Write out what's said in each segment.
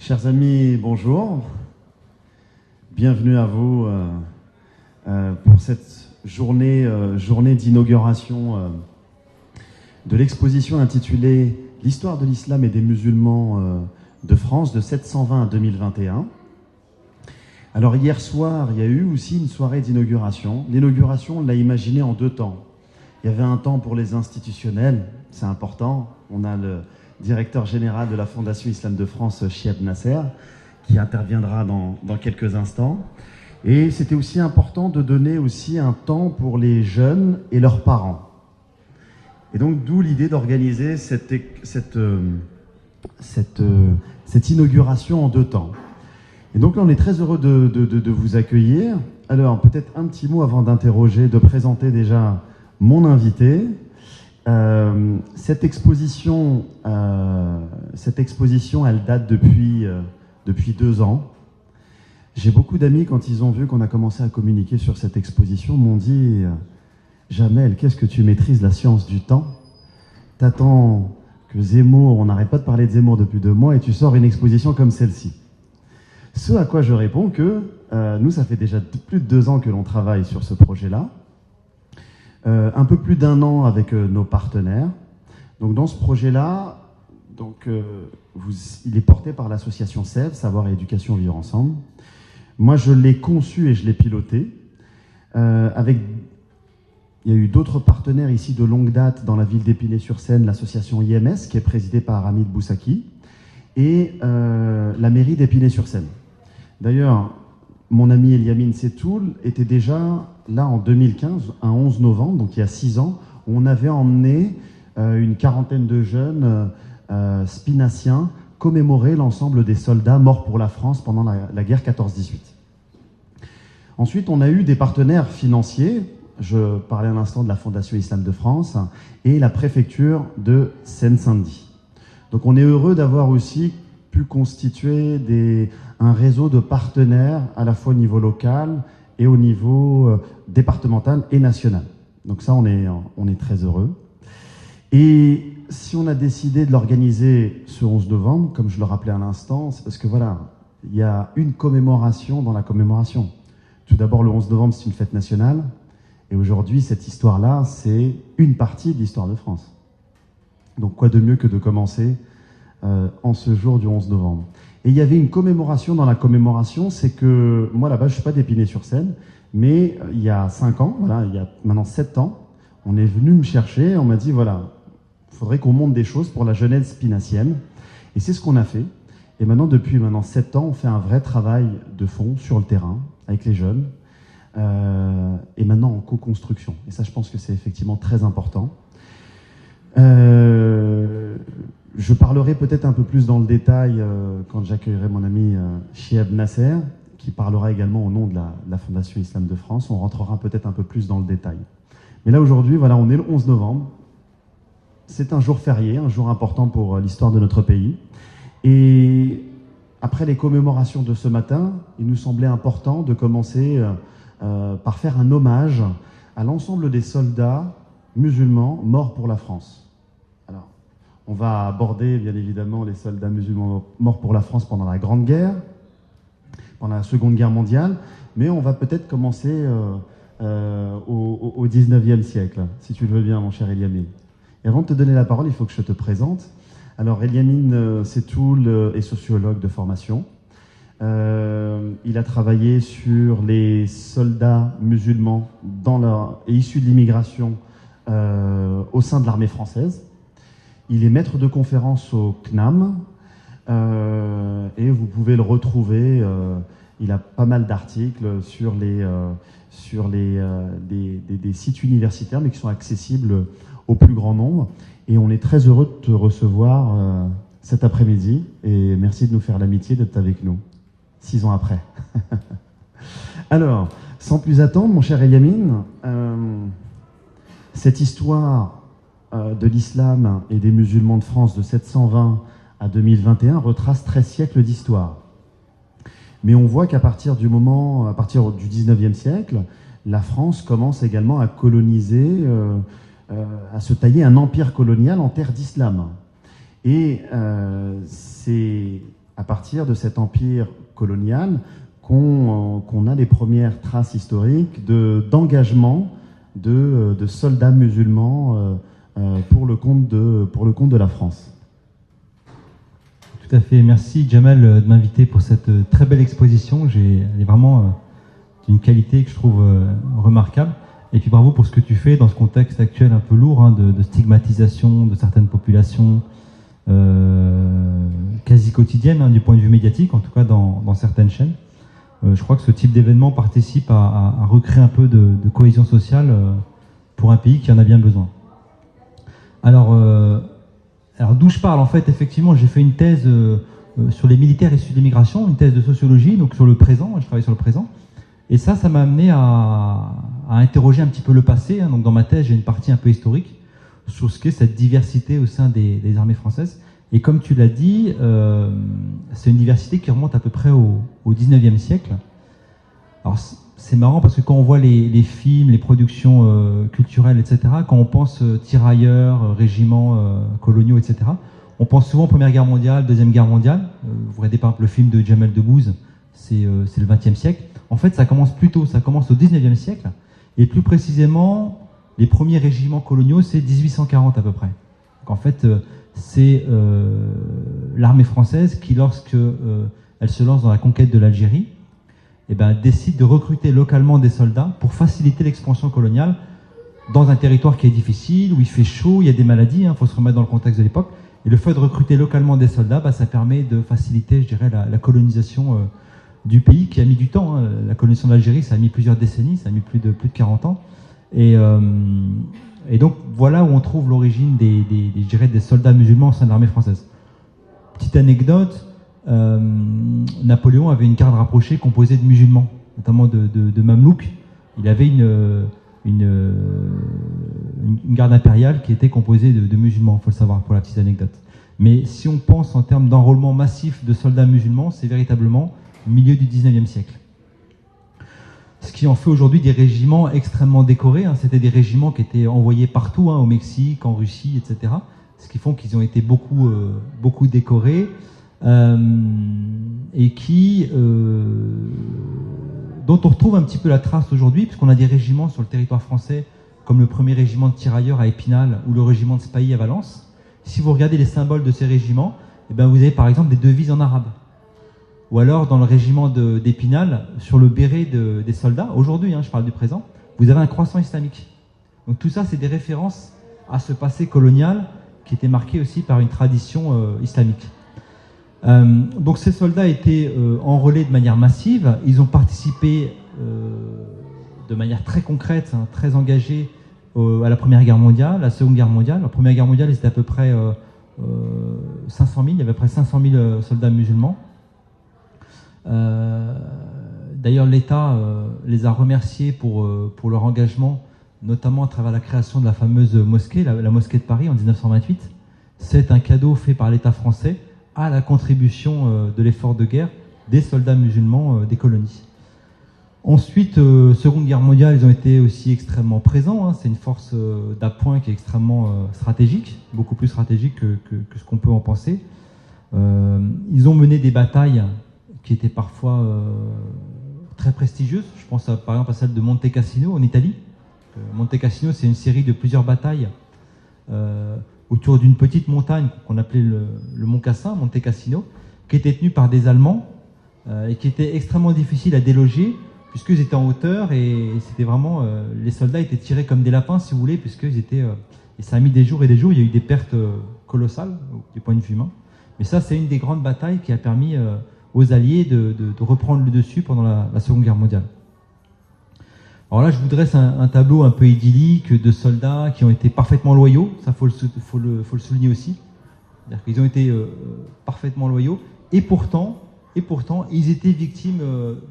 Chers amis, bonjour. Bienvenue à vous pour cette journée d'inauguration de l'exposition intitulée « L'histoire de l'islam et des musulmans de France de 720 à 2021 ». Alors hier soir, il y a eu aussi une soirée d'inauguration. L'inauguration, on l'a imaginée en deux temps. Il y avait un temps pour les institutionnels, c'est important. On a le directeur général de la Fondation Islam de France, Chieb Nasser, qui interviendra dans quelques instants. Et c'était aussi important de donner aussi un temps pour les jeunes et leurs parents. Et donc d'où l'idée d'organiser cette inauguration en deux temps. Et donc là, on est très heureux de vous accueillir. Alors, peut-être un petit mot avant de présenter déjà mon invité. Cette exposition, elle date depuis 2 ans. J'ai beaucoup d'amis, quand ils ont vu qu'on a commencé à communiquer sur cette exposition, m'ont dit « Jamel, qu'est-ce que tu maîtrises la science du temps? T'attends que Zemmour, on n'arrête pas de parler de Zemmour depuis 2 mois, et tu sors une exposition comme celle-ci. » Ce à quoi je réponds que nous, ça fait déjà plus de 2 ans que l'on travaille sur ce projet-là. Un peu plus d'1 an avec nos partenaires. Donc dans ce projet-là, il est porté par l'association SEV, Savoir et Éducation Vivre Ensemble. Moi, je l'ai conçu et je l'ai piloté. Il y a eu d'autres partenaires ici de longue date dans la ville d'Épinay-sur-Seine, l'association IMS, qui est présidée par Hamid Boussaki, et la mairie d'Épinay-sur-Seine. D'ailleurs, mon ami Eliamine Setoul était déjà là en 2015, un 11 novembre, donc il y a 6 ans, où on avait emmené une quarantaine de jeunes spinaciens commémorer l'ensemble des soldats morts pour la France pendant la guerre 14-18. Ensuite, on a eu des partenaires financiers. Je parlais à l'instant de la Fondation Islam de France et la préfecture de Seine-Saint-Denis. Donc on est heureux d'avoir aussi pu constituer un réseau de partenaires à la fois au niveau local et au niveau départemental et national. Donc ça, on est très heureux. Et si on a décidé de l'organiser ce 11 novembre, comme je le rappelais à l'instant, c'est parce que voilà, il y a une commémoration dans la commémoration. Tout d'abord, le 11 novembre, c'est une fête nationale. Et aujourd'hui, cette histoire-là, c'est une partie de l'histoire de France. Donc quoi de mieux que de commencer en ce jour du 11 novembre. Et il y avait une commémoration dans la commémoration, c'est que moi là-bas, je ne suis pas d'Épinay-sur-Seine, mais il y a 5 ans, voilà, il y a maintenant 7 ans, on est venu me chercher, on m'a dit voilà, il faudrait qu'on monte des choses pour la jeunesse spinacienne. Et c'est ce qu'on a fait. Et maintenant, depuis 7 ans, on fait un vrai travail de fond sur le terrain, avec les jeunes, et maintenant en co-construction. Et ça, je pense que c'est effectivement très important. Je parlerai peut-être un peu plus dans le détail quand j'accueillerai mon ami Chieb Nasser, qui parlera également au nom de la Fondation Islam de France. On rentrera peut-être un peu plus dans le détail. Mais là, aujourd'hui, voilà, on est le 11 novembre. C'est un jour férié, un jour important pour l'histoire de notre pays. Et après les commémorations de ce matin, il nous semblait important de commencer par faire un hommage à l'ensemble des soldats musulmans morts pour la France. Alors, on va aborder bien évidemment les soldats musulmans morts pour la France pendant la Grande Guerre, pendant la Seconde Guerre mondiale, mais on va peut-être commencer au 19e siècle, si tu le veux bien, mon cher Eliamine. Et avant de te donner la parole, il faut que je te présente. Alors, Eliamine Setoul est sociologue de formation. Il a travaillé sur les soldats musulmans et issus de l'immigration au sein de l'armée française. Il est maître de conférence au CNAM et vous pouvez le retrouver. Il a pas mal d'articles sur des sites universitaires, mais qui sont accessibles au plus grand nombre. Et on est très heureux de te recevoir cet après-midi. Et merci de nous faire l'amitié d'être avec nous, 6 ans après. Alors, sans plus attendre, mon cher Eliamine, cette histoire de l'islam et des musulmans de France de 720 à 2021 retrace 13 siècles d'histoire. Mais on voit qu'à partir du 19e siècle, la France commence également à coloniser, à se tailler un empire colonial en terre d'islam. Et c'est à partir de cet empire colonial qu'on a les premières traces historiques d'engagement de soldats musulmans pour le compte de la France. Tout à fait. Merci Jamal de m'inviter pour cette très belle exposition. Elle est vraiment d'une qualité que je trouve remarquable. Et puis bravo pour ce que tu fais dans ce contexte actuel un peu lourd de stigmatisation de certaines populations quasi quotidiennes du point de vue médiatique, en tout cas dans certaines chaînes. Je crois que ce type d'événement participe à recréer un peu de cohésion sociale pour un pays qui en a bien besoin. Alors d'où je parle, en fait, effectivement, j'ai fait une thèse sur les militaires issus de l'immigration, une thèse de sociologie, donc sur le présent, je travaille sur le présent. Et ça m'a amené à interroger un petit peu le passé. Donc dans ma thèse, j'ai une partie un peu historique sur ce qu'est cette diversité au sein des armées françaises. Et comme tu l'as dit, c'est une diversité qui remonte à peu près au 19e siècle. Alors c'est marrant parce que quand on voit les films, les productions culturelles, etc., quand on pense tirailleurs, régiments coloniaux, etc., on pense souvent Première Guerre mondiale, Deuxième Guerre mondiale. Vous regardez par exemple le film de Jamel Debbouze, c'est le 20e siècle. En fait, ça commence plus tôt, ça commence au 19e siècle. Et plus précisément, les premiers régiments coloniaux, c'est 1840 à peu près. Donc en fait, c'est l'armée française qui, lorsque elle se lance dans la conquête de l'Algérie, décide de recruter localement des soldats pour faciliter l'expansion coloniale dans un territoire qui est difficile, où il fait chaud, il y a des maladies, faut se remettre dans le contexte de l'époque. Et le fait de recruter localement des soldats, ça permet de faciliter, je dirais, la colonisation du pays, qui a mis du temps. La colonisation de l'Algérie, ça a mis plusieurs décennies, ça a mis plus de 40 ans. Et donc, voilà où on trouve l'origine des soldats musulmans au sein de l'armée française. Petite anecdote, Napoléon avait une garde rapprochée composée de musulmans, notamment de Mamelouks. Il avait une garde impériale qui était composée de musulmans, il faut le savoir, pour la petite anecdote. Mais si on pense en termes d'enrôlement massif de soldats musulmans, c'est véritablement au milieu du 19e siècle. Ce qui en fait aujourd'hui des régiments extrêmement décorés. C'était des régiments qui étaient envoyés partout, au Mexique, en Russie, etc. Ce qui font qu'ils ont été beaucoup décorés et dont on retrouve un petit peu la trace aujourd'hui, puisqu'on a des régiments sur le territoire français, comme le premier régiment de tirailleurs à Épinal ou le régiment de Spahis à Valence. Si vous regardez les symboles de ces régiments, vous avez par exemple des devises en arabe. Ou alors, dans le régiment d'Épinal, sur le béret des soldats, aujourd'hui, je parle du présent, vous avez un croissant islamique. Donc tout ça, c'est des références à ce passé colonial qui était marqué aussi par une tradition islamique. Donc ces soldats étaient enrôlés de manière massive. Ils ont participé de manière très concrète, très engagée à la Première Guerre mondiale, à la Seconde Guerre mondiale. La Première Guerre mondiale, c'était à peu près 500 000. Il y avait à peu près 500 000 soldats musulmans. D'ailleurs, l'État les a remerciés pour leur engagement, notamment à travers la création de la fameuse mosquée, la mosquée de Paris en 1928. C'est un cadeau fait par l'État français à la contribution de l'effort de guerre des soldats musulmans des colonies. Ensuite, Seconde Guerre mondiale, ils ont été aussi extrêmement présents. C'est une force d'appoint qui est extrêmement stratégique, beaucoup plus stratégique que ce qu'on peut en penser. Ils ont mené des batailles qui étaient parfois très prestigieuses. Je pense par exemple à celle de Monte Cassino en Italie. Monte Cassino, c'est une série de plusieurs batailles autour d'une petite montagne qu'on appelait le Mont Cassin, Monte Cassino, qui était tenue par des Allemands et qui était extrêmement difficile à déloger puisqu'ils étaient en hauteur et c'était vraiment les soldats étaient tirés comme des lapins, si vous voulez, puisqu'ils étaient et ça a mis des jours et des jours. Il y a eu des pertes colossales du point de vue humain. Mais ça, c'est une des grandes batailles qui a permis aux Alliés de reprendre le dessus pendant la Seconde Guerre mondiale. Alors là, je vous dresse un tableau un peu idyllique de soldats qui ont été parfaitement loyaux. Ça, faut le souligner aussi. C'est-à-dire qu'ils ont été parfaitement loyaux. Et pourtant, ils étaient victimes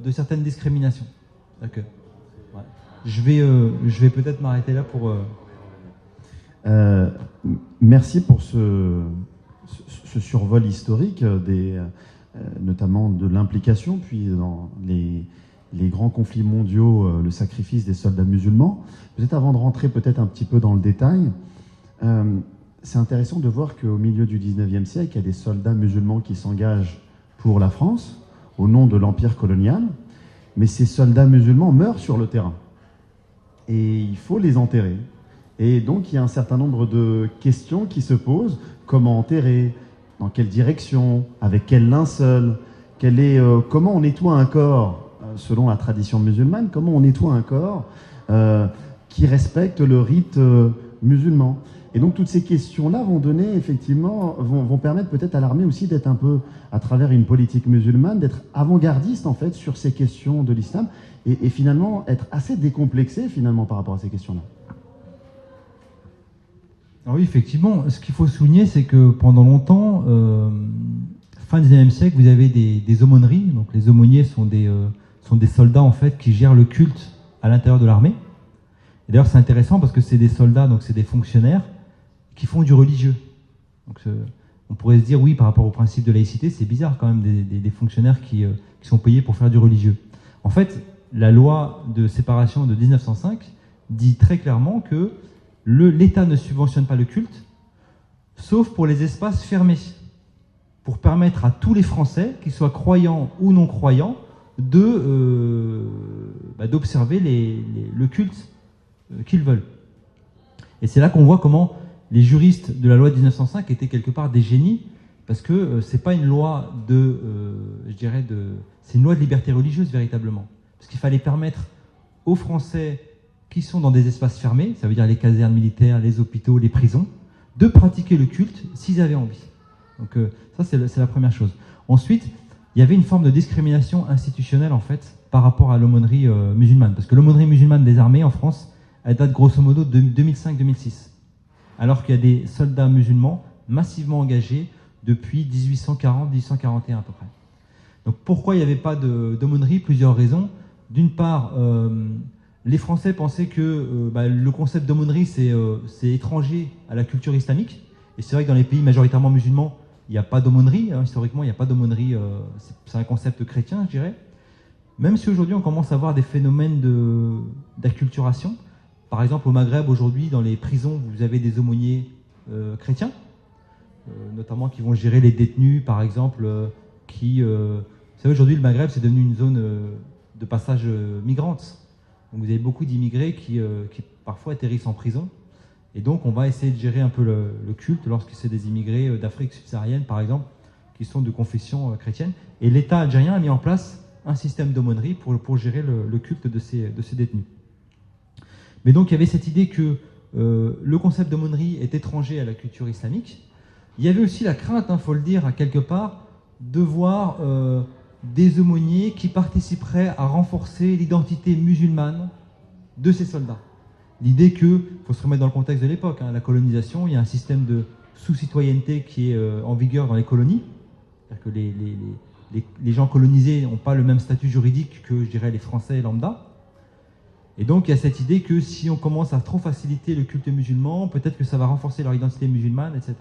de certaines discriminations. Ouais. Je vais peut-être m'arrêter là pour... Merci pour ce survol historique, notamment de l'implication, puis dans les grands conflits mondiaux, le sacrifice des soldats musulmans. Peut-être avant de rentrer un petit peu dans le détail, c'est intéressant de voir qu'au milieu du 19e siècle, il y a des soldats musulmans qui s'engagent pour la France, au nom de l'empire colonial, mais ces soldats musulmans meurent sur le terrain. Et il faut les enterrer. Et donc il y a un certain nombre de questions qui se posent. Comment enterrer? Dans quelle direction? Avec quel linceul? Comment on nettoie un corps selon la tradition musulmane? Comment on nettoie un corps qui respecte le rite musulman? Et donc toutes ces questions-là vont donner effectivement, vont permettre peut-être à l'armée aussi d'être un peu, à travers une politique musulmane, d'être avant-gardiste en fait sur ces questions de l'islam et finalement être assez décomplexé finalement par rapport à ces questions-là. Alors oui, effectivement, ce qu'il faut souligner, c'est que pendant longtemps, fin du XIXe siècle, vous avez des aumôneries. Donc les aumôniers sont des soldats en fait qui gèrent le culte à l'intérieur de l'armée. Et d'ailleurs, c'est intéressant parce que c'est des soldats, donc c'est des fonctionnaires qui font du religieux. Donc on pourrait se dire, oui, par rapport au principe de laïcité, c'est bizarre quand même des fonctionnaires qui sont payés pour faire du religieux. En fait, la loi de séparation de 1905 dit très clairement que l'État ne subventionne pas le culte, sauf pour les espaces fermés, pour permettre à tous les Français, qu'ils soient croyants ou non croyants, d'observer le culte qu'ils veulent. Et c'est là qu'on voit comment les juristes de la loi de 1905 étaient quelque part des génies, parce que c'est pas une loi c'est une loi de liberté religieuse véritablement, parce qu'il fallait permettre aux Français qui sont dans des espaces fermés, ça veut dire les casernes militaires, les hôpitaux, les prisons, de pratiquer le culte s'ils avaient envie. Donc ça c'est la première chose. Ensuite, il y avait une forme de discrimination institutionnelle en fait par rapport à l'aumônerie musulmane, parce que l'aumônerie musulmane des armées en France, elle date grosso modo de 2005-2006, alors qu'il y a des soldats musulmans massivement engagés depuis 1840-1841 à peu près. Donc pourquoi il n'y avait pas d'aumônerie? Plusieurs raisons. D'une part, les Français pensaient que le concept d'aumônerie c'est étranger à la culture islamique, et c'est vrai que dans les pays majoritairement musulmans, il n'y a pas d'aumônerie, historiquement il n'y a pas d'aumônerie, c'est un concept chrétien je dirais, même si aujourd'hui on commence à voir des phénomènes d'acculturation. Par exemple, au Maghreb, aujourd'hui, dans les prisons, vous avez des aumôniers chrétiens, notamment qui vont gérer les détenus, par exemple, vous savez, aujourd'hui, le Maghreb, c'est devenu une zone de passage migrante. Donc, vous avez beaucoup d'immigrés qui parfois atterrissent en prison. Et donc, on va essayer de gérer un peu le culte lorsque c'est des immigrés d'Afrique subsaharienne, par exemple, qui sont de confession chrétienne. Et l'État algérien a mis en place un système d'aumônerie pour gérer le culte de ces détenus. Mais donc il y avait cette idée que le concept d'aumônerie est étranger à la culture islamique. Il y avait aussi la crainte, il faut le dire, à quelque part, de voir des aumôniers qui participeraient à renforcer l'identité musulmane de ces soldats. L'idée il faut se remettre dans le contexte de l'époque, la colonisation, il y a un système de sous-citoyenneté qui est en vigueur dans les colonies. C'est-à-dire que les gens colonisés n'ont pas le même statut juridique que, je dirais, les Français lambda. Et donc, il y a cette idée que si on commence à trop faciliter le culte musulman, peut-être que ça va renforcer leur identité musulmane, etc.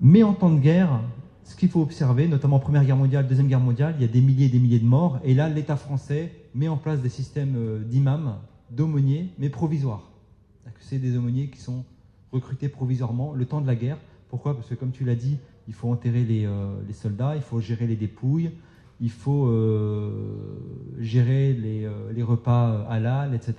Mais en temps de guerre, ce qu'il faut observer, notamment Première Guerre mondiale, Deuxième Guerre mondiale, il y a des milliers et des milliers de morts. Et là, l'État français met en place des systèmes d'imams, d'aumôniers, mais provisoires. C'est des aumôniers qui sont recrutés provisoirement le temps de la guerre. Pourquoi? Parce que, comme tu l'as dit, il faut enterrer les soldats, il faut gérer les dépouilles, il faut gérer les repas halal, etc.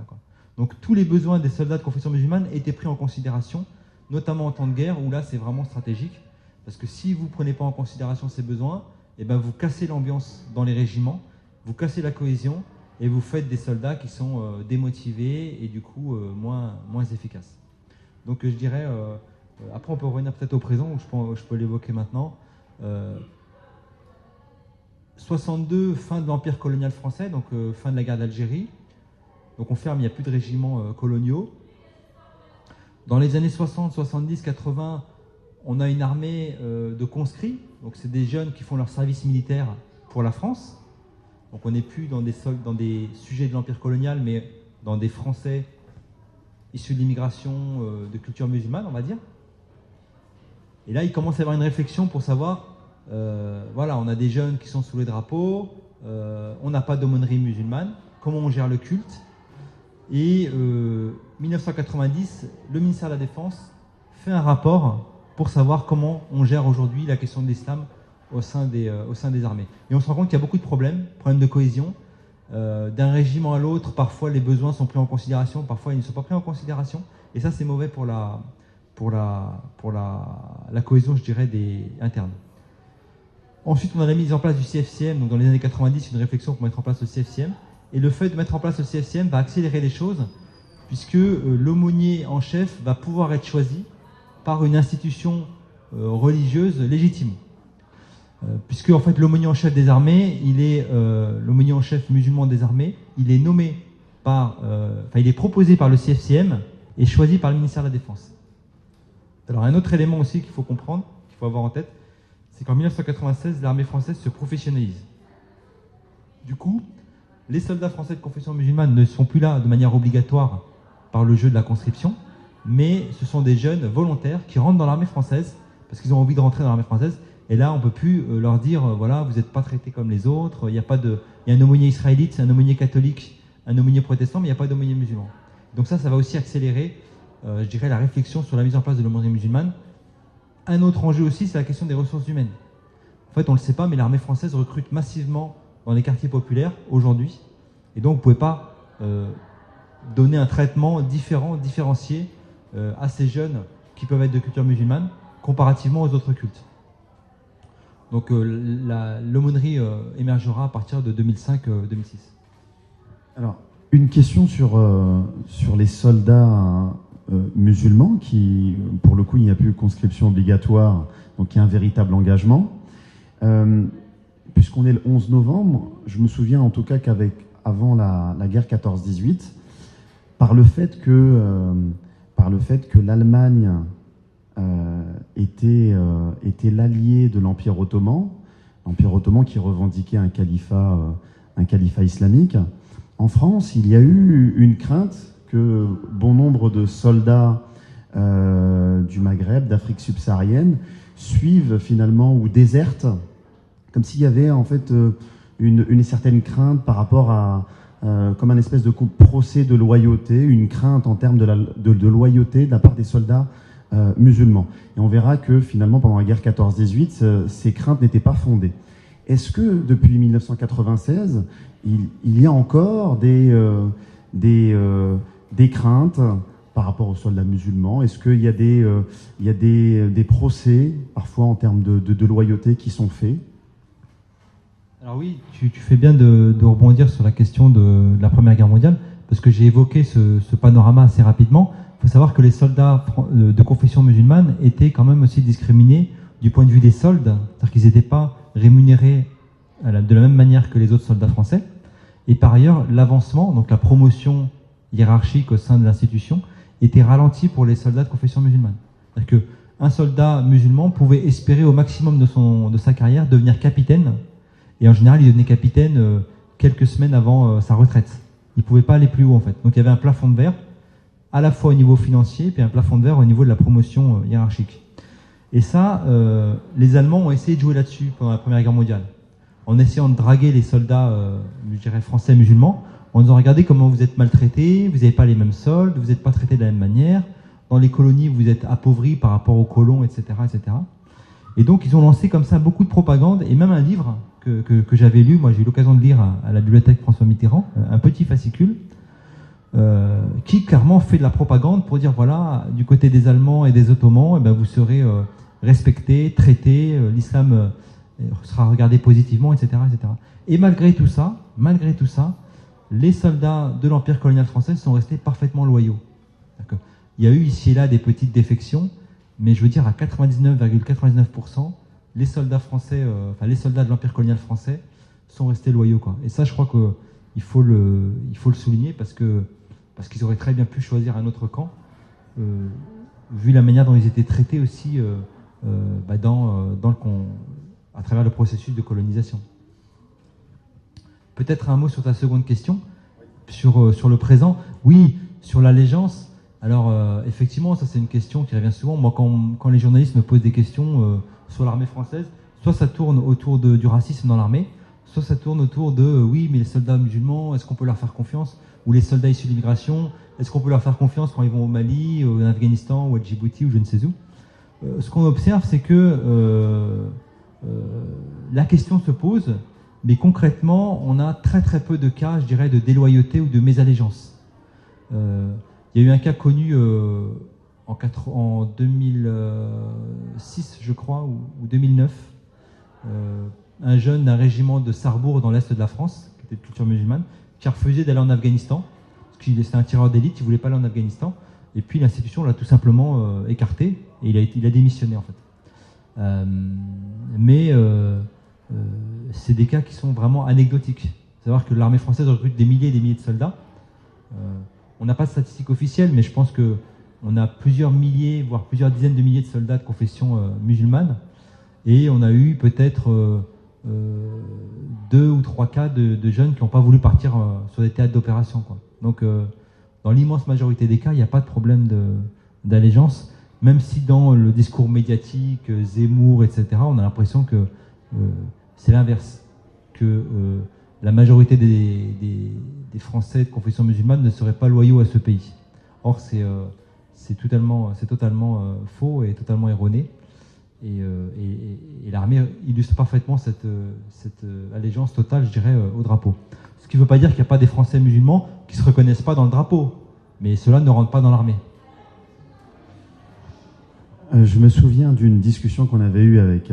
quoi. Donc tous les besoins des soldats de confession musulmane étaient pris en considération, notamment en temps de guerre, où là c'est vraiment stratégique, parce que si vous ne prenez pas en considération ces besoins, vous cassez l'ambiance dans les régiments, vous cassez la cohésion, et vous faites des soldats qui sont démotivés et du coup moins efficaces. Donc je dirais, après on peut revenir peut-être au présent, où je peux l'évoquer maintenant. 62, fin de l'empire colonial français, donc fin de la guerre d'Algérie. Donc on ferme, il n'y a plus de régiments coloniaux. Dans les années 60, 70, 80, on a une armée de conscrits. Donc c'est des jeunes qui font leur service militaire pour la France. Donc on n'est plus dans des sujets de l'empire colonial, mais dans des Français issus de l'immigration de culture musulmane, on va dire. Et là, il commence à y avoir une réflexion pour savoir... on a des jeunes qui sont sous les drapeaux, on n'a pas d'aumônerie musulmane, comment on gère le culte? Et 1990, le ministère de la Défense fait un rapport pour savoir comment on gère aujourd'hui la question de l'islam au sein des armées. Et on se rend compte qu'il y a beaucoup de problèmes de cohésion. D'un régiment à l'autre, parfois les besoins sont pris en considération, parfois ils ne sont pas pris en considération. Et ça, c'est mauvais pour la cohésion, je dirais, interne. Ensuite, on a la mise en place du CFCM. Donc, dans les années 90, une réflexion pour mettre en place le CFCM. Et le fait de mettre en place le CFCM va accélérer les choses, puisque l'aumônier en chef va pouvoir être choisi par une institution religieuse légitime. Puisque en fait, l'aumônier en chef des armées, l'aumônier en chef musulman des armées, il est nommé il est proposé par le CFCM et choisi par le ministère de la Défense. Alors, un autre élément aussi qu'il faut comprendre, qu'il faut avoir en tête, c'est qu'en 1996, l'armée française se professionnalise. Du coup, les soldats français de confession musulmane ne sont plus là de manière obligatoire par le jeu de la conscription, mais ce sont des jeunes volontaires qui rentrent dans l'armée française parce qu'ils ont envie de rentrer dans l'armée française. Et là, on ne peut plus leur dire, voilà, vous n'êtes pas traités comme les autres, il y a un aumônier israélite, un aumônier catholique, un aumônier protestant, mais il n'y a pas d'aumônier musulman. Donc ça va aussi accélérer, je dirais, la réflexion sur la mise en place de l'aumônerie musulmane. Un autre enjeu aussi, c'est la question des ressources humaines. En fait, on ne le sait pas, mais l'armée française recrute massivement dans les quartiers populaires aujourd'hui. Et donc, vous ne pouvez pas donner un traitement différencié à ces jeunes qui peuvent être de culture musulmane comparativement aux autres cultes. Donc, l'aumônerie émergera à partir de 2005-2006. Alors, une question sur les soldats musulmans qui, pour le coup, il n'y a plus de conscription obligatoire, donc il y a un véritable engagement. Puisqu'on est le 11 novembre, je me souviens en tout cas qu'avant la guerre 14-18, par le fait que l'Allemagne était l'allié de l'Empire ottoman qui revendiquait un califat islamique, en France, il y a eu une crainte que bon nombre de soldats du Maghreb, d'Afrique subsaharienne, suivent finalement ou désertent, comme s'il y avait en fait une certaine crainte par rapport à comme un espèce de procès de loyauté, une crainte en termes de loyauté de la part des soldats musulmans. Et on verra que finalement pendant la guerre 14-18, ces craintes n'étaient pas fondées. Est-ce que depuis 1996, il y a encore des craintes par rapport aux soldats musulmans? Est-ce qu'il y a des procès, parfois en termes de loyauté, qui sont faits? Alors oui, tu fais bien de rebondir sur la question de la Première Guerre mondiale, parce que j'ai évoqué ce panorama assez rapidement. Il faut savoir que les soldats de confession musulmane étaient quand même aussi discriminés du point de vue des soldes, c'est-à-dire qu'ils n'étaient pas rémunérés de la même manière que les autres soldats français. Et par ailleurs, l'avancement, donc la promotion hiérarchique au sein de l'institution, était ralenti pour les soldats de confession musulmane. C'est-à-dire qu'un soldat musulman pouvait espérer au maximum de sa carrière devenir capitaine, et en général, il devenait capitaine quelques semaines avant sa retraite. Il ne pouvait pas aller plus haut, en fait. Donc il y avait un plafond de verre, à la fois au niveau financier, puis un plafond de verre au niveau de la promotion hiérarchique. Et ça, les Allemands ont essayé de jouer là-dessus pendant la Première Guerre mondiale, en essayant de draguer les soldats, je dirais, français musulmans, en disant, regardez comment vous êtes maltraités, vous n'avez pas les mêmes soldes, vous n'êtes pas traités de la même manière, dans les colonies, vous êtes appauvris par rapport aux colons, etc., etc. Et donc, ils ont lancé comme ça beaucoup de propagande, et même un livre que j'avais lu, moi j'ai eu l'occasion de lire à la bibliothèque François Mitterrand, un petit fascicule, qui clairement fait de la propagande pour dire, voilà, du côté des Allemands et des Ottomans, vous serez respectés, traités, l'islam sera regardé positivement, etc., etc. Et malgré tout ça, les soldats de l'Empire colonial français sont restés parfaitement loyaux. Il y a eu ici et là des petites défections, mais je veux dire à 99,99%, les soldats français, les soldats de l'Empire colonial français sont restés loyaux, quoi. Et ça, je crois qu'il faut le souligner parce qu'ils auraient très bien pu choisir un autre camp, vu la manière dont ils étaient traités aussi à travers le processus de colonisation. Peut-être un mot sur ta seconde question, sur le présent. Oui, sur l'allégeance. Alors, effectivement, ça c'est une question qui revient souvent. Moi, quand les journalistes me posent des questions sur l'armée française, soit ça tourne autour du racisme dans l'armée, soit ça tourne autour de oui, mais les soldats musulmans, est-ce qu'on peut leur faire confiance? Ou les soldats issus de l'immigration, est-ce qu'on peut leur faire confiance quand ils vont au Mali, en Afghanistan, ou à Djibouti, ou je ne sais où? ce qu'on observe, c'est que la question se pose, mais concrètement, on a très très peu de cas, je dirais, de déloyauté ou de mésallégeance. Il y a eu un cas connu en 2006, je crois, ou 2009, un jeune d'un régiment de Sarrebourg dans l'est de la France, qui était de culture musulmane, qui a refusé d'aller en Afghanistan, parce qu'il était un tireur d'élite, il ne voulait pas aller en Afghanistan, et puis l'institution l'a tout simplement écarté, et il a démissionné en fait. Mais c'est des cas qui sont vraiment anecdotiques. Il faut savoir que l'armée française recrute des milliers et des milliers de soldats. On n'a pas de statistiques officielles, mais je pense qu'on a plusieurs milliers, voire plusieurs dizaines de milliers de soldats de confession musulmane, et on a eu peut-être 2 ou 3 cas de jeunes qui n'ont pas voulu partir sur des théâtres d'opération, quoi. Donc, dans l'immense majorité des cas, il n'y a pas de problème d'allégeance, même si dans le discours médiatique, Zemmour, etc., on a l'impression que c'est l'inverse, que la majorité des Français de confession musulmane ne seraient pas loyaux à ce pays. Or, c'est totalement faux et totalement erroné. Et l'armée illustre parfaitement cette allégeance totale, je dirais, au drapeau. Ce qui ne veut pas dire qu'il n'y a pas des Français musulmans qui ne se reconnaissent pas dans le drapeau, mais ceux-là ne rentrent pas dans l'armée. Je me souviens d'une discussion qu'on avait eue avec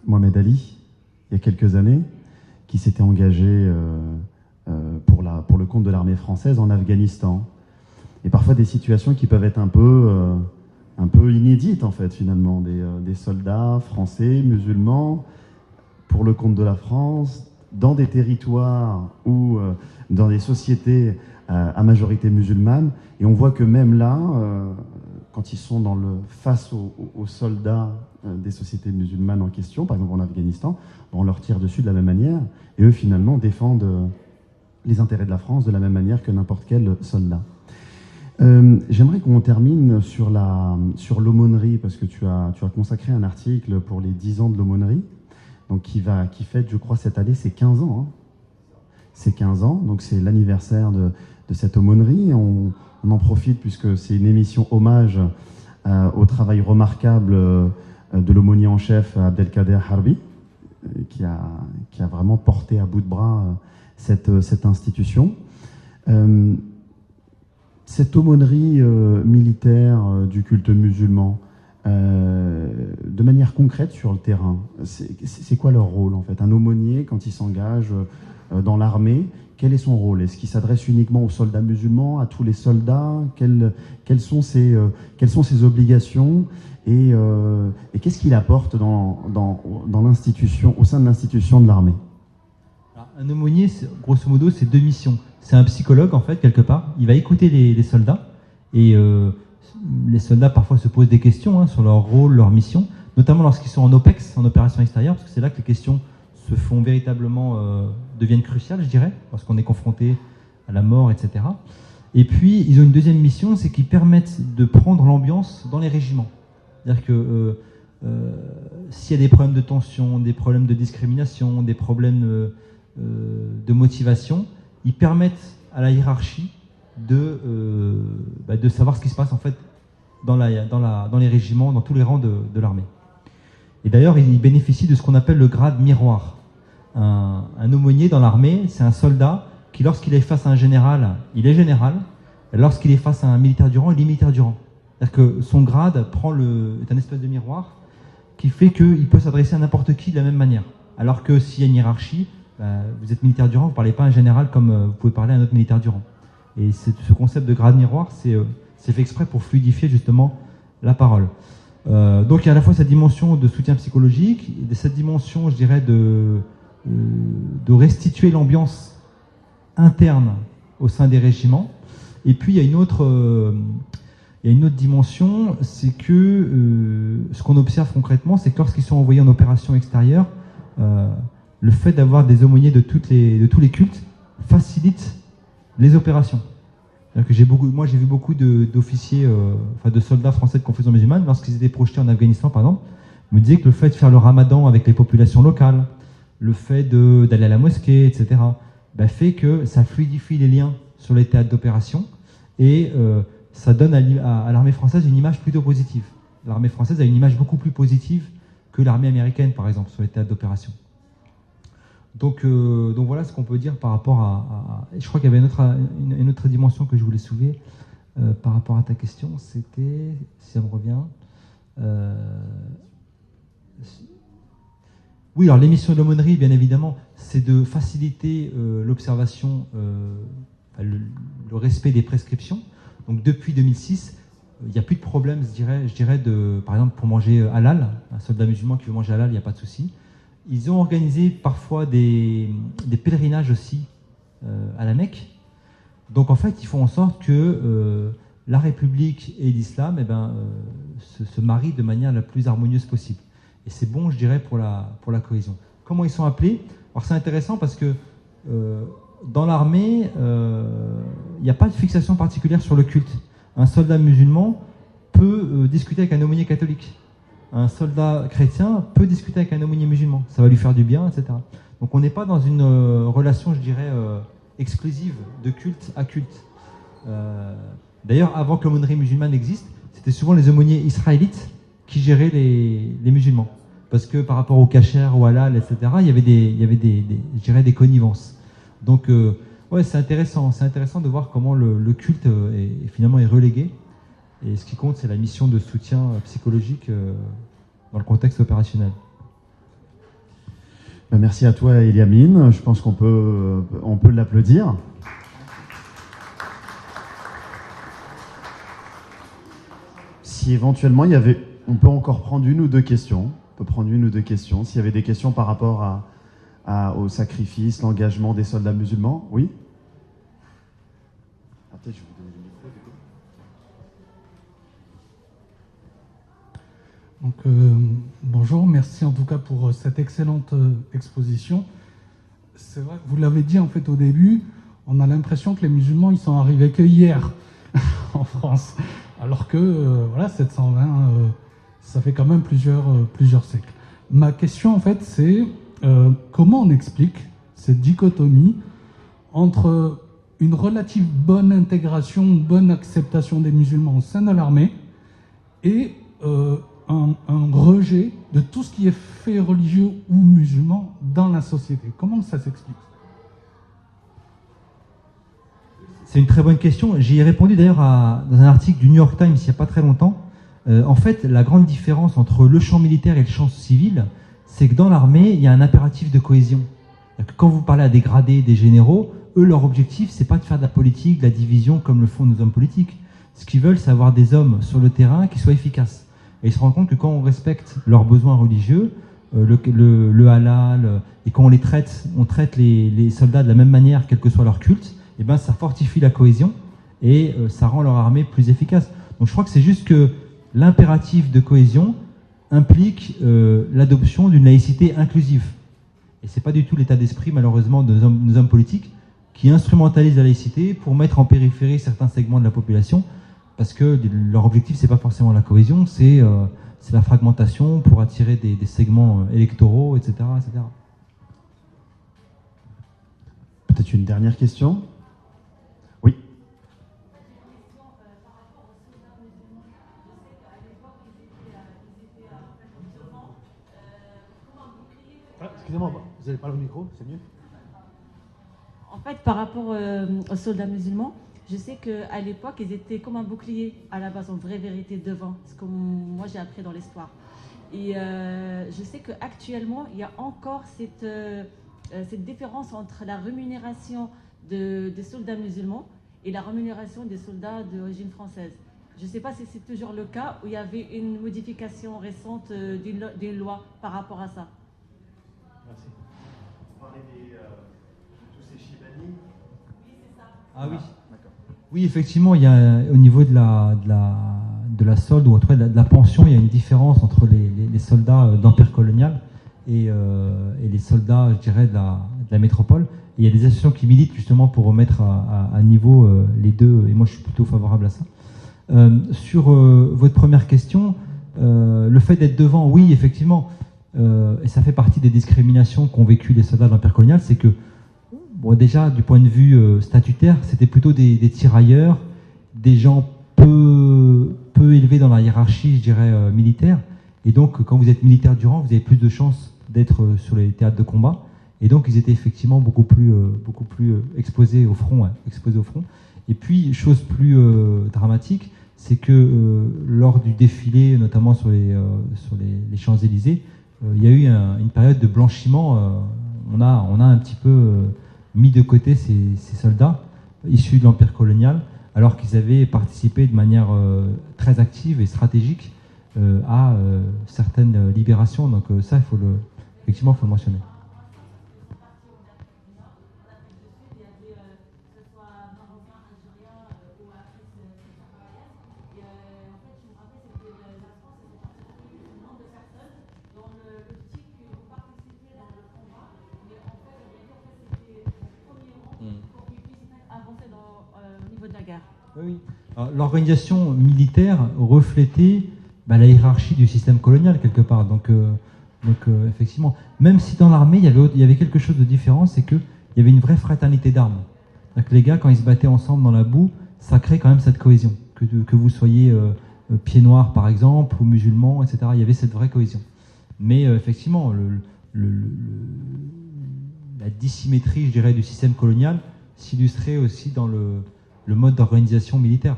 Mohamed Ali, il y a quelques années, qui s'était engagé pour le compte de l'armée française en Afghanistan. Et parfois des situations qui peuvent être un peu inédites, en fait, finalement. Des soldats français, musulmans, pour le compte de la France, dans des territoires ou dans des sociétés à majorité musulmane. Et on voit que même là, quand ils sont face aux soldats des sociétés musulmanes en question, par exemple en Afghanistan, on leur tire dessus de la même manière. Et eux, finalement, défendent les intérêts de la France de la même manière que n'importe quel soldat. J'aimerais qu'on termine sur l'aumônerie, parce que tu as consacré un article pour les 10 ans de l'aumônerie, donc qui fête, je crois, cette année, c'est 15 ans. Hein. C'est 15 ans, donc c'est l'anniversaire de cette aumônerie. On en profite puisque c'est une émission hommage au travail remarquable de l'aumônier en chef Abdelkader Harbi, qui a vraiment porté à bout de bras cette institution. Cette aumônerie militaire du culte musulman, de manière concrète sur le terrain, c'est quoi leur rôle en fait? Un aumônier, quand il s'engage dans l'armée, quel est son rôle? Est-ce qu'il s'adresse uniquement aux soldats musulmans, à tous les soldats? Quelles sont ses obligations? Et qu'est-ce qu'il apporte dans l'institution, au sein de l'institution de l'armée? Un aumônier, grosso modo, c'est 2 missions. C'est un psychologue, en fait, quelque part. Il va écouter les soldats. Et les soldats, parfois, se posent des questions sur leur rôle, leur mission, notamment lorsqu'ils sont en OPEX, en opération extérieure, parce que c'est là que les questions se font véritablement, deviennent cruciales, je dirais, parce qu'on est confronté à la mort, etc. Et puis, ils ont une deuxième mission, c'est qu'ils permettent de prendre l'ambiance dans les régiments. C'est-à-dire que s'il y a des problèmes de tension, des problèmes de discrimination, des problèmes de motivation, ils permettent à la hiérarchie de savoir ce qui se passe en fait dans les régiments, dans tous les rangs de l'armée. Et d'ailleurs, ils bénéficient de ce qu'on appelle le grade miroir. Un aumônier dans l'armée, c'est un soldat qui, lorsqu'il est face à un général, il est général. Lorsqu'il est face à un militaire du rang, il est militaire du rang. C'est-à-dire que son grade est un espèce de miroir qui fait qu'il peut s'adresser à n'importe qui de la même manière. Alors que s'il y a une hiérarchie, vous êtes militaire du rang, vous ne parlez pas à un général comme vous pouvez parler à un autre militaire du rang. Et ce concept de grade miroir, c'est fait exprès pour fluidifier justement la parole. Donc il y a à la fois cette dimension de soutien psychologique, et cette dimension, je dirais, de restituer l'ambiance interne au sein des régiments. Et puis il y a une autre dimension, c'est que ce qu'on observe concrètement, c'est que lorsqu'ils sont envoyés en opération extérieure, le fait d'avoir des aumôniers de tous les cultes facilite les opérations. Que j'ai vu beaucoup d'officiers, de soldats français de confession musulmane, lorsqu'ils étaient projetés en Afghanistan par exemple, me disaient que le fait de faire le ramadan avec les populations locales, le fait d'aller à la mosquée, etc., fait que ça fluidifie les liens sur les théâtres d'opération et ça donne à l'armée française une image plutôt positive. l'armée française a une image beaucoup plus positive que l'armée américaine, par exemple, sur les théâtres d'opération. Donc voilà ce qu'on peut dire par rapport à je crois qu'il y avait une autre dimension que je voulais soulever par rapport à ta question. C'était, si ça me revient... Oui, alors l'émission de l'aumônerie, bien évidemment, c'est de faciliter l'observation, le respect des prescriptions. Donc depuis 2006, il n'y a plus de problème, je dirais par exemple, pour manger halal. Un soldat musulman qui veut manger halal, il n'y a pas de souci. Ils ont organisé parfois des pèlerinages aussi à la Mecque. Donc en fait, ils font en sorte que la République et l'islam se marient de manière la plus harmonieuse possible. Et c'est bon, je dirais, pour la cohésion. Comment ils sont appelés? Alors c'est intéressant parce que dans l'armée, il n'y a pas de fixation particulière sur le culte. Un soldat musulman peut discuter avec un aumônier catholique. Un soldat chrétien peut discuter avec un aumônier musulman. Ça va lui faire du bien, etc. Donc on n'est pas dans une relation, je dirais, exclusive de culte à culte. D'ailleurs, avant que l'aumônerie musulmane existe, c'était souvent les aumôniers israélites qui géraient les musulmans. Parce que par rapport au kasher, au halal, etc., il y avait je dirais, des connivences. Donc, ouais, c'est intéressant de voir comment le culte finalement est relégué. Et ce qui compte, c'est la mission de soutien psychologique dans le contexte opérationnel. Merci à toi, Eliamine. Je pense qu'on peut l'applaudir. Si éventuellement on peut encore prendre une ou deux questions. S'il y avait des questions par rapport au sacrifice, l'engagement des soldats musulmans, oui. Peut-être je vais vous donner le micro, du coup. Donc, bonjour, merci en tout cas pour cette excellente exposition. C'est vrai que vous l'avez dit en fait au début, on a l'impression que les musulmans ils sont arrivés que hier en France, alors que voilà 720, ça fait quand même plusieurs siècles. Ma question en fait c'est comment on explique cette dichotomie entre une relative bonne intégration, une bonne acceptation des musulmans au sein de l'armée et un rejet de tout ce qui est fait religieux ou musulman dans la société. Comment ça s'explique? C'est une très bonne question. J'y ai répondu d'ailleurs dans un article du New York Times il n'y a pas très longtemps. En fait, la grande différence entre le champ militaire et le champ civil, c'est que dans l'armée, il y a un impératif de cohésion. Quand vous parlez à des gradés, des généraux, eux, leur objectif, c'est pas de faire de la politique, de la division comme le font nos hommes politiques. Ce qu'ils veulent, c'est avoir des hommes sur le terrain qui soient efficaces. Et ils se rendent compte que quand on respecte leurs besoins religieux, le halal, et quand on traite les soldats de la même manière, quel que soit leur culte, et ben ça fortifie la cohésion et ça rend leur armée plus efficace. Donc je crois que c'est juste que l'impératif de cohésion implique l'adoption d'une laïcité inclusive. Et c'est pas du tout l'état d'esprit, malheureusement, de nos hommes politiques qui instrumentalisent la laïcité pour mettre en périphérie certains segments de la population, parce que leur objectif, c'est pas forcément la cohésion, c'est la fragmentation pour attirer des segments électoraux, etc., etc. Peut-être une dernière question? Oui. Excusez-moi, vous n'avez pas le micro, c'est mieux? En fait, par rapport aux soldats musulmans, je sais qu'à l'époque, ils étaient comme un bouclier à la base, en vraie vérité, devant. C'est comme moi j'ai appris dans l'histoire. Et je sais qu'actuellement, il y a encore cette différence entre la rémunération des soldats musulmans et la rémunération des soldats d'origine française. Je ne sais pas si c'est toujours le cas ou il y avait une modification récente d'une loi par rapport à ça. Merci. Vous parlez de tous ces Chibani? Oui, c'est ça. Ah oui. D'accord. Oui, effectivement, il y a au niveau de la solde ou en tout cas de la pension, il y a une différence entre les soldats d'empire colonial et les soldats, je dirais, de la métropole. Et il y a des associations qui militent justement pour remettre à niveau les deux, et moi je suis plutôt favorable à ça. Sur votre première question, le fait d'être devant, oui, effectivement, et ça fait partie des discriminations qu'ont vécu les soldats de l'empire colonial, c'est que, bon, déjà, du point de vue statutaire, c'était plutôt des tirailleurs, des gens peu élevés élevé dans la hiérarchie, je dirais, militaire. Et donc, quand vous êtes militaire du rang, vous avez plus de chances d'être sur les théâtres de combat. Et donc, ils étaient effectivement beaucoup plus exposés au front, Et puis, chose plus dramatique, c'est que lors du défilé, notamment sur les Champs-Élysées, il y a eu une période de blanchiment. On a un petit peu mis de côté ces soldats issus de l'Empire colonial, alors qu'ils avaient participé de manière très active et stratégique à certaines libérations. Donc ça, effectivement, il faut le mentionner. Oui. L'organisation militaire reflétait la hiérarchie du système colonial quelque part. Donc effectivement, même si dans l'armée il y avait quelque chose de différent, c'est qu'il y avait une vraie fraternité d'armes. Les gars, quand ils se battaient ensemble dans la boue, ça crée quand même cette cohésion. Que vous soyez pieds noirs par exemple, ou musulmans, etc. Il y avait cette vraie cohésion. Mais effectivement, la dissymétrie, je dirais, du système colonial s'illustrait aussi dans le mode d'organisation militaire.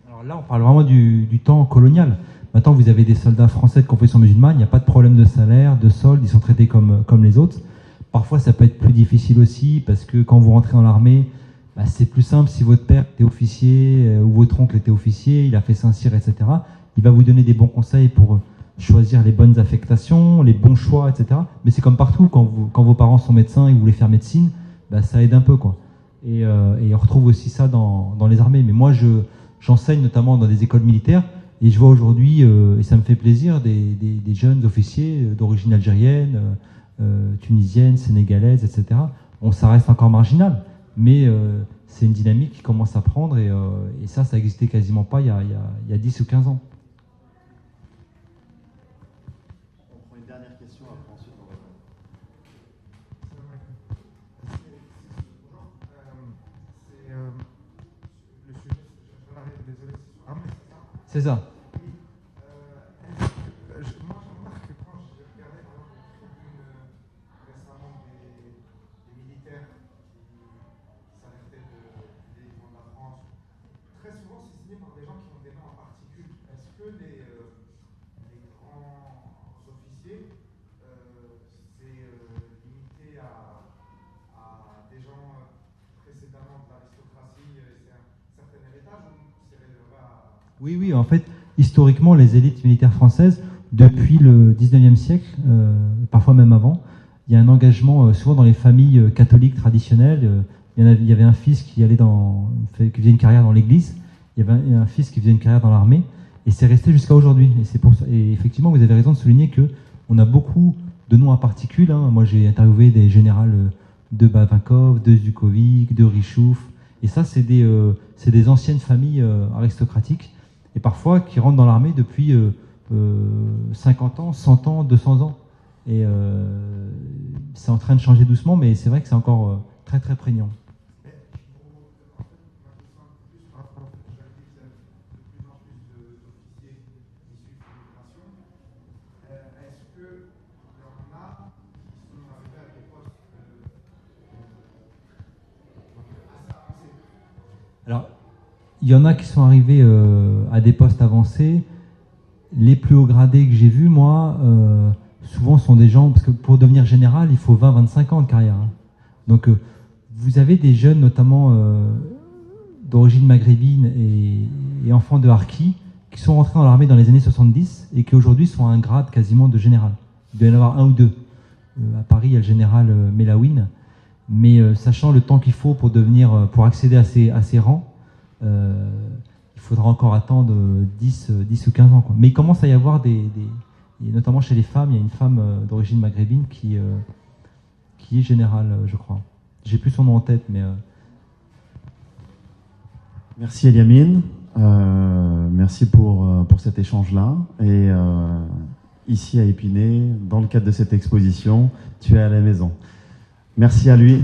Alors là, on parle vraiment du temps colonial. Maintenant, vous avez des soldats français de confession musulmane, il n'y a pas de problème de salaire, de solde, ils sont traités comme les autres. Parfois, ça peut être plus difficile aussi, parce que quand vous rentrez dans l'armée, c'est plus simple si votre père était officier, ou votre oncle était officier, il a fait Saint-Cyr, etc. Il va vous donner des bons conseils pour choisir les bonnes affectations, les bons choix, etc. Mais c'est comme partout, quand vos parents sont médecins et vous voulez faire médecine, ça aide un peu, quoi. Et on retrouve aussi ça dans les armées. Mais moi, j'enseigne notamment dans des écoles militaires, et je vois aujourd'hui, et ça me fait plaisir, des jeunes officiers d'origine algérienne, tunisienne, sénégalaise, etc. Ça reste encore marginal, mais c'est une dynamique qui commence à prendre, et ça n'existait quasiment pas il y a 10 ou 15 ans. On prend une dernière question, après ensuite on va... Le sujet, je m'arrête, désolé, c'est ça. Moi, je remarque que quand j'ai regardé par exemple, une tribune récemment des militaires qui s'alertaient du délivrement de la France, très souvent c'est signé par des gens qui ont des noms en particules. Est-ce que les grands officiers, c'est limité à des gens précédemment de l'aristocratie, c'est un certain héritage, ou c'est réservé à... Oui, en fait, historiquement, les élites militaires françaises, depuis le 19e siècle, parfois même avant, il y a un engagement, souvent dans les familles catholiques traditionnelles. Il y avait un fils qui faisait une carrière dans l'église, il y avait un fils qui faisait une carrière dans l'armée, et c'est resté jusqu'à aujourd'hui. Et effectivement, vous avez raison de souligner qu'on a beaucoup de noms à particules. Moi, j'ai interviewé des générales de Bavinkov, de Zhukovic, de Richouf, et ça, c'est des anciennes familles aristocratiques, et parfois qui rentrent dans l'armée depuis 50 ans, 100 ans, 200 ans. Et c'est en train de changer doucement, mais c'est vrai que c'est encore très très prégnant. Alors, il y en a qui sont arrivés à des postes avancés. Les plus hauts gradés que j'ai vus, moi, souvent sont des gens, parce que pour devenir général, il faut 20-25 ans de carrière. Donc, vous avez des jeunes, notamment d'origine maghrébine et enfants de harkis, qui sont rentrés dans l'armée dans les années 70 et qui aujourd'hui sont à un grade quasiment de général. Il doit y en avoir un ou deux. À Paris, il y a le général Melawine. Mais sachant le temps qu'il faut pour accéder à ces rangs, il faudra encore attendre 10 ou 15 ans, quoi. Mais il commence à y avoir notamment chez les femmes, il y a une femme d'origine maghrébine qui qui est général, je crois. J'ai plus son nom en tête, mais... Merci Eliamine, merci pour cet échange-là. Et ici à Épinay, dans le cadre de cette exposition, tu es à la maison. Merci à lui.